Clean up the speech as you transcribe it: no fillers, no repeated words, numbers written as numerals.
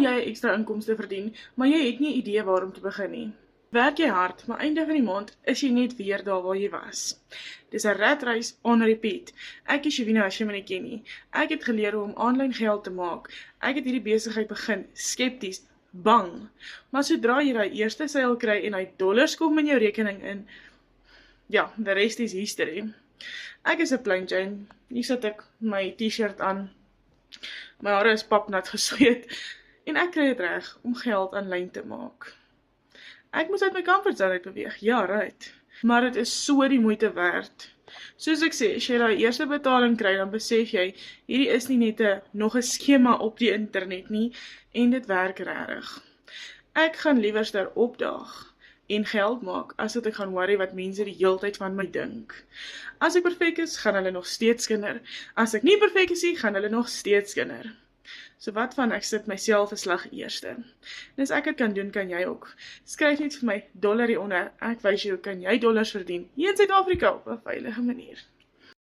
jy ekstra inkomste verdien, maar jy het nie idee waar om te begin nie. Werk jy hard, maar einde van die maand is jy net weer daar waar jy was. Dis 'n ratreis on repeat. Ek is Shavina, as jy my nie ken nie. Ek het geleer hoe om aanlyn geld te maak. Ek het hierdie besigheid begin, skepties, bang. Maar sodra jy daai eerste seil kry en hy dollars kom in jou rekening in, ja, the rest is history. Ek is 'n plain Jane. Hier sit ek my t-shirt aan. My hare is papnat gesweet en ek kry dit reg om geld aanlyn te maak. Ek moet uit my comfortzone uit beweeg, ja, right. Maar dit is so die moeite werd. Soos ek sê, as jy daai eerste betaling kry, dan besef jy, hierdie is nie net nog 'n skema op die internet nie, en dit werk regtig. Ek gaan liewerster opdaag en geld maak, as dat ek gaan worry wat mense die heeltyd van my dink. As ek perfek is, gaan hulle nog steeds kinder. As ek nie perfek is nie, gaan hulle nog steeds kinder. So wat van ek sit myself 'n slag eerste. En as ek dit kan doen, kan jy ook. Skryf net vir my dollar hieronder. Ek wys jou hoe kan jy dollars verdien hier in Suid-Afrika op 'n veilige manier.